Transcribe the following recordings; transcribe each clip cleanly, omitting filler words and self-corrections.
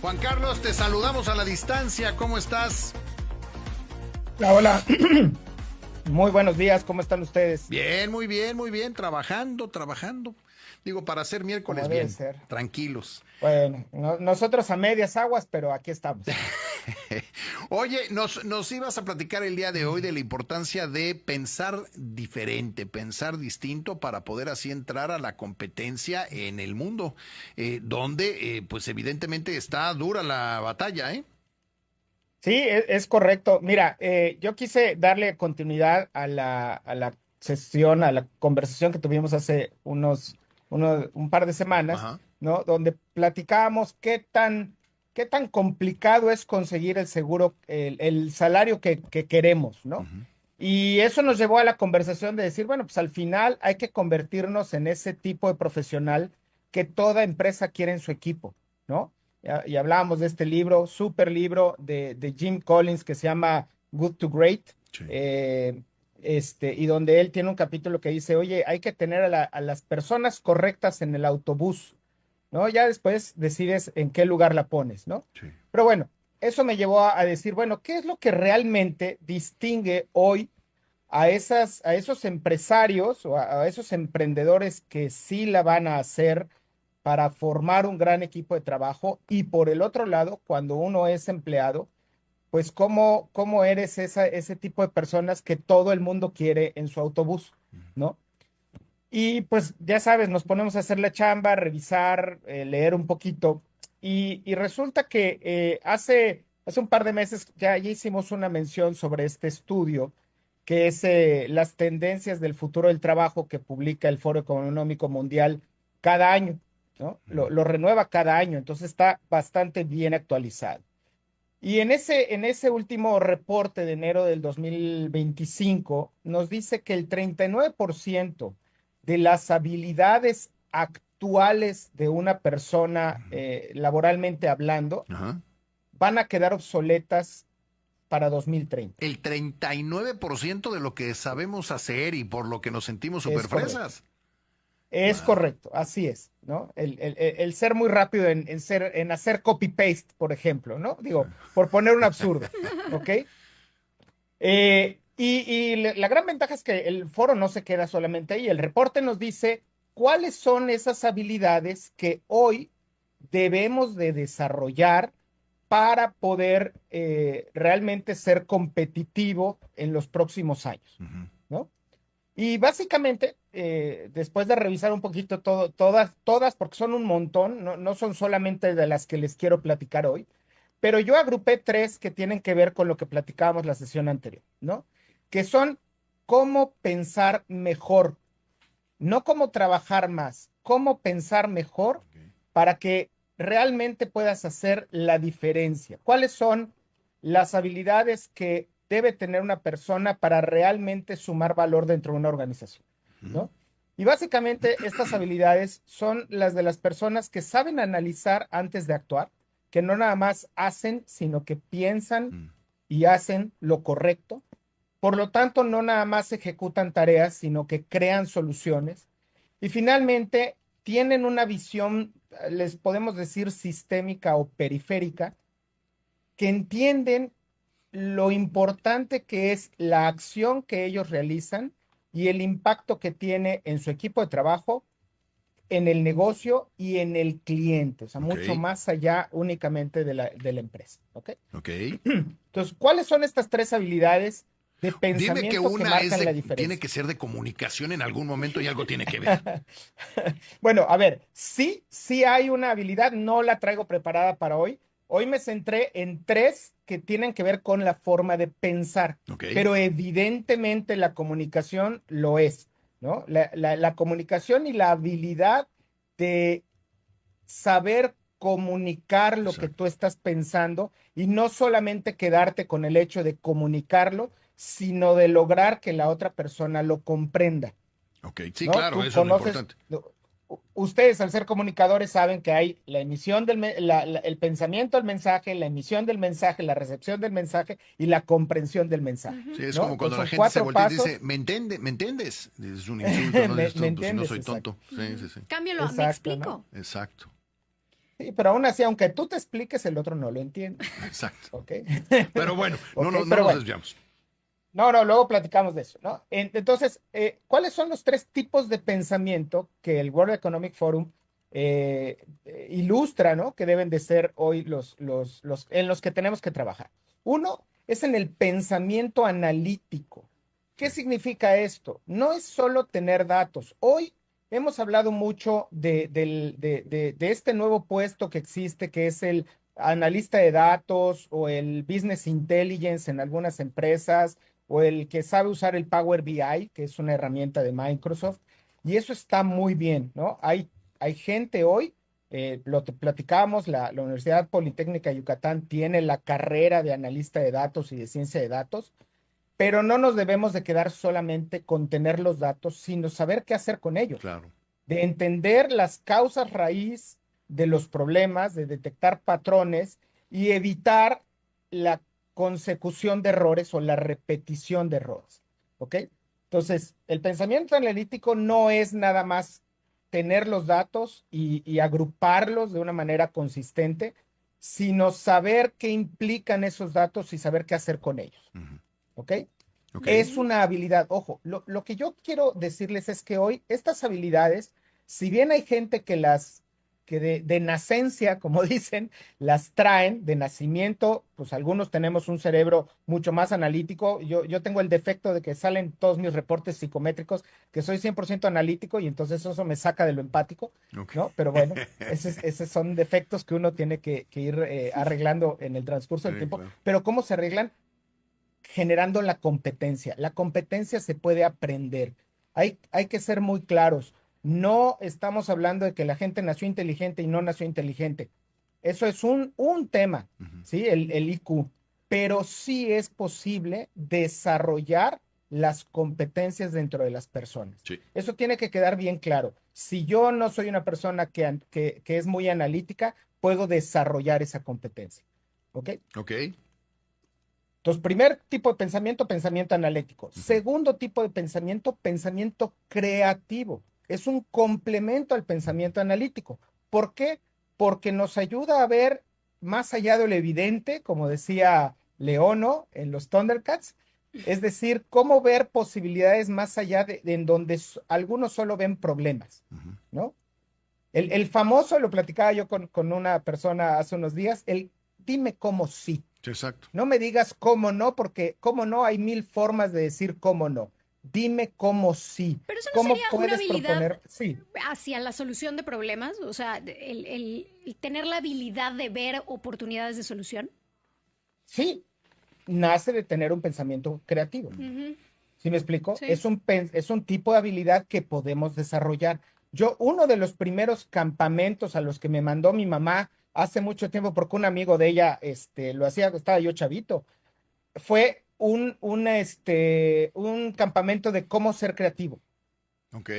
Juan Carlos, te saludamos a la distancia. ¿Cómo estás? Hola, hola. Muy buenos días, ¿cómo están ustedes? Bien, muy bien, muy bien. Trabajando. Digo, para ser Como miércoles, debe bien, ser. tranquilos. Bueno, nosotros a medias aguas, pero aquí estamos. Oye, nos ibas a platicar el día de hoy de la importancia de pensar diferente, pensar distinto para poder así entrar a la competencia en el mundo, donde pues evidentemente está dura la batalla, ¿eh? Sí, es correcto. Mira, yo quise darle continuidad a la sesión, a la conversación que tuvimos hace un par de semanas, Ajá. ¿no? Donde platicábamos qué tan complicado es conseguir el seguro, el salario que queremos, ¿no? Ujú. Y eso nos llevó a la conversación de decir, bueno, pues al final hay que convertirnos en ese tipo de profesional que toda empresa quiere en su equipo, ¿no? Y hablábamos de este libro, súper libro de Jim Collins que se llama Good to Great, Sí. eh, y donde él tiene un capítulo que dice, oye, hay que tener a las personas correctas en el autobús, ¿no? Ya después decides en qué lugar la pones, ¿no? Sí. Pero bueno, eso me llevó a decir, bueno, ¿qué es lo que realmente distingue hoy a esos empresarios o a esos emprendedores que sí la van a hacer para formar un gran equipo de trabajo? Y por el otro lado, cuando uno es empleado, pues cómo eres ese tipo de personas que todo el mundo quiere en su autobús, ¿no? Y pues ya sabes, nos ponemos a hacer la chamba, revisar, leer un poquito. Y resulta que hace un par de meses ya hicimos una mención sobre este estudio, que es las tendencias del futuro del trabajo que publica el Foro Económico Mundial cada año, ¿no? Lo renueva cada año, entonces está bastante bien actualizado. Y en ese último reporte de enero del 2025 nos dice que el 39% de las habilidades actuales de una persona, laboralmente hablando, Ajá. van a quedar obsoletas para 2030. El 39% de lo que sabemos hacer y por lo que nos sentimos Es super correcto. fresas. Es Wow. correcto, así es, ¿no? El ser muy rápido en hacer copy-paste, por ejemplo, ¿no? Digo, por poner un absurdo, ¿ok? La gran ventaja es que el foro no se queda solamente ahí. El reporte nos dice cuáles son esas habilidades que hoy debemos de desarrollar para poder realmente ser competitivo en los próximos años, Ujú. ¿no? Y básicamente, después de revisar un poquito todas, porque son un montón, no son solamente de las que les quiero platicar hoy, pero yo agrupé tres que tienen que ver con lo que platicábamos la sesión anterior, ¿no? Que son cómo pensar mejor, no cómo trabajar más, cómo pensar mejor Okay. para que realmente puedas hacer la diferencia. ¿Cuáles son las habilidades que debe tener una persona para realmente sumar valor dentro de una organización? Ujú. ¿No? Y básicamente estas habilidades son las de las personas que saben analizar antes de actuar, que no nada más hacen, sino que piensan Mm. y hacen lo correcto. Por lo tanto, no nada más ejecutan tareas, sino que crean soluciones. Y finalmente, tienen una visión, les podemos decir, sistémica o periférica, que entienden lo importante que es la acción que ellos realizan y el impacto que tiene en su equipo de trabajo, en el negocio y en el cliente, o sea, Ok, mucho más allá únicamente de la empresa. ¿Ok? ok. Entonces, ¿cuáles son estas tres habilidades de Dime que pensamiento que una marcan la tiene diferencia? que ser de comunicación en algún momento y algo tiene que ver. Bueno, a ver, sí hay una habilidad, no la traigo preparada para hoy. Hoy me centré en tres que tienen que ver con la forma de pensar, Ok, pero evidentemente la comunicación lo es, ¿no? La comunicación y la habilidad de saber comunicar lo que tú exacto. estás pensando y no solamente quedarte con el hecho de comunicarlo, sino de lograr que la otra persona lo comprenda. Ok, sí, ¿No? claro, Tú eso es lo conoces, importante. ustedes al ser comunicadores saben que hay la emisión el pensamiento del mensaje, la emisión del mensaje, la recepción del mensaje y la comprensión del mensaje, Sí, es ¿no? como cuando Entonces la son gente se cuatro voltea y dice, pasos. ¿me entiendes? Es un insulto, ¿no? Dices Me tú, pues si no entiendes? soy Exacto. tonto. Sí, sí, sí. Cámbialo, me Exacto, ¿no? explico. Exacto. Sí, pero aún así, aunque tú te expliques, el otro no lo entiende. Exacto. ¿Ok? Pero bueno, ¿Ok? no Pero nos bueno, desviamos. no, no, luego platicamos de eso, ¿no? Entonces, ¿cuáles son los tres tipos de pensamiento que el World Economic Forum ilustra, ¿no? Que deben de ser hoy en los que tenemos que trabajar. Uno es en el pensamiento analítico. Sí, ¿Qué significa esto? No es solo tener datos. Hoy hemos hablado mucho de este nuevo puesto que existe, que es el analista de datos o el business intelligence en algunas empresas o el que sabe usar el Power BI, que es una herramienta de Microsoft, y eso está muy bien, ¿no? Hay gente hoy, lo que platicábamos, la Universidad Politécnica de Yucatán tiene la carrera de analista de datos y de ciencia de datos, pero no nos debemos de quedar solamente con tener los datos, sino saber qué hacer con ellos, claro. de entender las causas raíz de los problemas, de detectar patrones y evitar la consecución de errores o la repetición de errores. ¿Ok? Entonces, el pensamiento analítico no es nada más tener los datos y agruparlos de una manera consistente, sino saber qué implican esos datos y saber qué hacer con ellos. Ujú. ¿Ok? Ok, Es una habilidad. Ojo, lo que yo quiero decirles es que hoy estas habilidades, si bien hay gente que de nacencia, como dicen, las traen de nacimiento, pues algunos tenemos un cerebro mucho más analítico. Yo tengo el defecto de que salen todos mis reportes psicométricos, que soy 100% analítico y entonces eso me saca de lo empático, ok. ¿no? Pero bueno, esos son defectos que uno tiene que ir arreglando en el transcurso del Sí, tiempo. claro. Pero ¿cómo se arreglan? Generando la competencia. La competencia se puede aprender. Hay que ser muy claros. No estamos hablando de que la gente nació inteligente y no nació inteligente. Eso es un tema, Ujú. ¿sí? El IQ. Pero sí es posible desarrollar las competencias dentro de las personas. Sí, Eso tiene que quedar bien claro. Si yo no soy una persona que es muy analítica, puedo desarrollar esa competencia. ¿Ok? ok. Entonces, primer tipo de pensamiento, pensamiento analítico. Ujú. Segundo tipo de pensamiento, pensamiento creativo. Es un complemento al pensamiento analítico. ¿Por qué? Porque nos ayuda a ver más allá de lo evidente, como decía Leono en los Thundercats, es decir, cómo ver posibilidades más allá de en donde algunos solo ven problemas, Ujú. ¿no? El famoso, lo platicaba yo con una persona hace unos días, el dime cómo sí. Sí, exacto. No me digas cómo no, porque cómo no hay mil formas de decir cómo no. Dime cómo sí. Pero eso no ¿Cómo sería una puedes habilidad proponer? Sí, hacia la solución de problemas, o sea, el tener la habilidad de ver oportunidades de solución. sí. Nace de tener un pensamiento creativo. Ujú, ¿Sí me explico? sí. Es un tipo de habilidad que podemos desarrollar. Uno de los primeros campamentos a los que me mandó mi mamá hace mucho tiempo, porque un amigo de ella, lo hacía, estaba yo chavito, fue un campamento de cómo ser creativo Ok,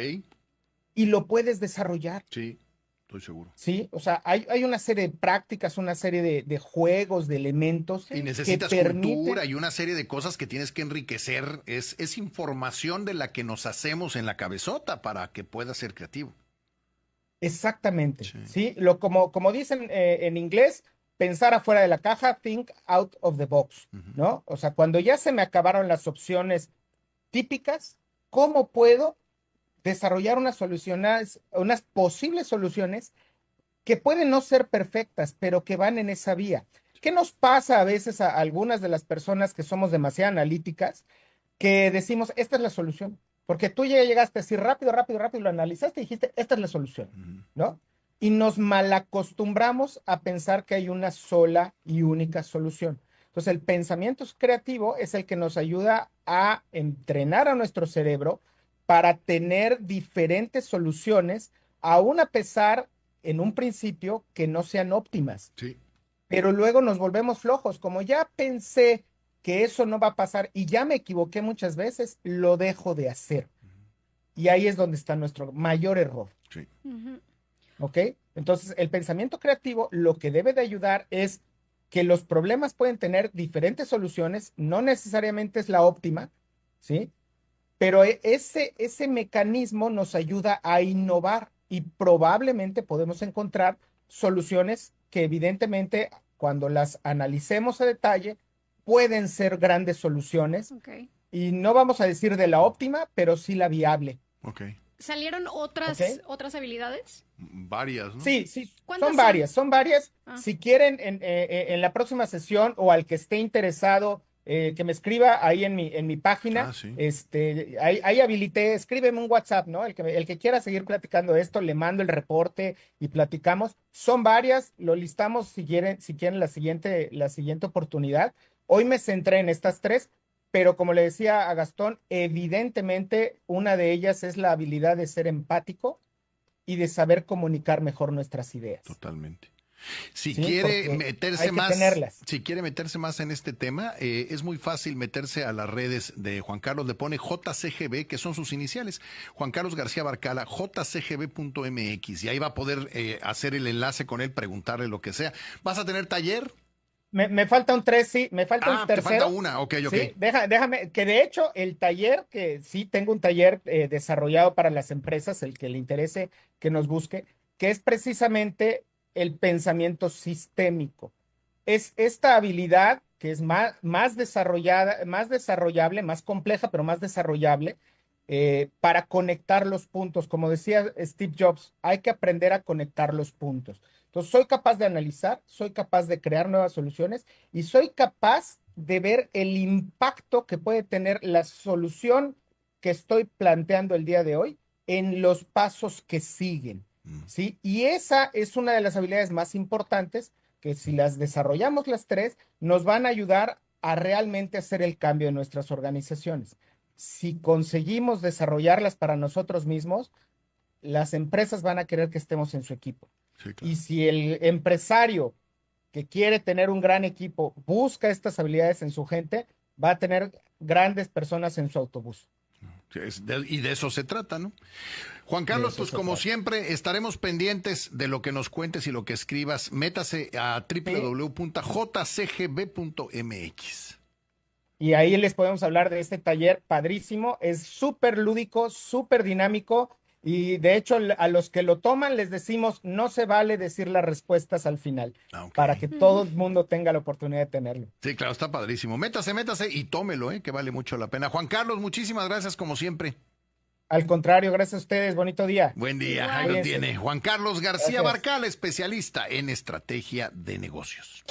y lo puedes desarrollar. sí, estoy seguro. Sí, o sea, hay una serie de prácticas, una serie de juegos, de elementos Y Sí. que necesitas permiten cultura y una serie de cosas que tienes que enriquecer. Es información de la que nos hacemos en la cabezota para que pueda ser creativo. exactamente, Sí. ¿sí? Como dicen en inglés, pensar afuera de la caja, think out of the box, Ujú. ¿no? O sea, cuando ya se me acabaron las opciones típicas, ¿cómo puedo desarrollar unas posibles soluciones que pueden no ser perfectas, pero que van en esa vía? ¿Qué nos pasa a veces a algunas de las personas que somos demasiado analíticas, que decimos, esta es la solución? Porque tú ya llegaste así rápido, rápido, rápido, lo analizaste y dijiste, esta es la solución, Ujú. ¿no? Y nos malacostumbramos a pensar que hay una sola y única solución. Entonces, el pensamiento creativo es el que nos ayuda a entrenar a nuestro cerebro para tener diferentes soluciones, aun a pesar en un principio que no sean óptimas, Sí, pero luego nos volvemos flojos. Como ya pensé que eso no va a pasar y ya me equivoqué muchas veces, lo dejo de hacer. Y ahí es donde está nuestro mayor error, sí. Ujú. ¿ok? Entonces, el pensamiento creativo lo que debe de ayudar es que los problemas pueden tener diferentes soluciones, no necesariamente es la óptima, ¿sí? Pero ese mecanismo nos ayuda a innovar y probablemente podemos encontrar soluciones que evidentemente cuando las analicemos a detalle pueden ser grandes soluciones Ok. y no vamos a decir de la óptima, pero sí la viable. Ok. ¿Salieron ¿Ok? otras habilidades? Varias, ¿no? Sí, sí, ¿Cuántas son varias. Ah. Si quieren en la próxima sesión o al que esté interesado, que me escriba ahí en mi página, Ah, sí. ahí habilité, escríbeme un WhatsApp, ¿no? El que quiera seguir platicando esto, le mando el reporte y platicamos. Son varias, lo listamos si quieren la siguiente oportunidad. Hoy me centré en estas tres, pero como le decía a Gastón, evidentemente una de ellas es la habilidad de ser empático y de saber comunicar mejor nuestras ideas, Totalmente. Si ¿sí? quiere Porque meterse hay que más, tenerlas. si quiere meterse más en este tema, es muy fácil meterse a las redes de Juan Carlos, le pone JCGB, que son sus iniciales, Juan Carlos García Barcala, jcgb.mx, y ahí va a poder hacer el enlace con él, preguntarle lo que sea. ¿Vas a tener taller? Me falta un tres, sí, me falta un Te falta tercero. una, ok. Sí, déjame, que de hecho el taller, que sí tengo un taller desarrollado para las empresas, el que le interese que nos busque, que es precisamente el pensamiento sistémico. Es esta habilidad que es más desarrollada, más desarrollable, más compleja, pero más desarrollable, para conectar los puntos. Como decía Steve Jobs, hay que aprender a conectar los puntos. Entonces, soy capaz de analizar, soy capaz de crear nuevas soluciones y soy capaz de ver el impacto que puede tener la solución que estoy planteando el día de hoy en los pasos que siguen, ¿sí? Y esa es una de las habilidades más importantes que si las desarrollamos las tres, nos van a ayudar a realmente hacer el cambio en nuestras organizaciones. Si conseguimos desarrollarlas para nosotros mismos, las empresas van a querer que estemos en su equipo. Sí, claro. Y si el empresario que quiere tener un gran equipo busca estas habilidades en su gente, va a tener grandes personas en su autobús. Sí, y de eso se trata, ¿no? Juan De Carlos, eso pues se como trata. siempre, estaremos pendientes de lo que nos cuentes y lo que escribas. Métase a Sí, www.jcgb.mx. y ahí les podemos hablar de este taller padrísimo. Es súper lúdico, súper dinámico. Y de hecho, a los que lo toman les decimos, no se vale decir las respuestas al final, Ah, ok. para que todo el mundo tenga la oportunidad de tenerlo. Sí, claro, está padrísimo. Métase y tómelo, que vale mucho la pena. Juan Carlos, muchísimas gracias como siempre. Al contrario, gracias a ustedes. Bonito día. Buen día, ahí Igual. lo Cuídense. tiene. Juan Carlos García Gracias. Barcal, especialista en estrategia de negocios.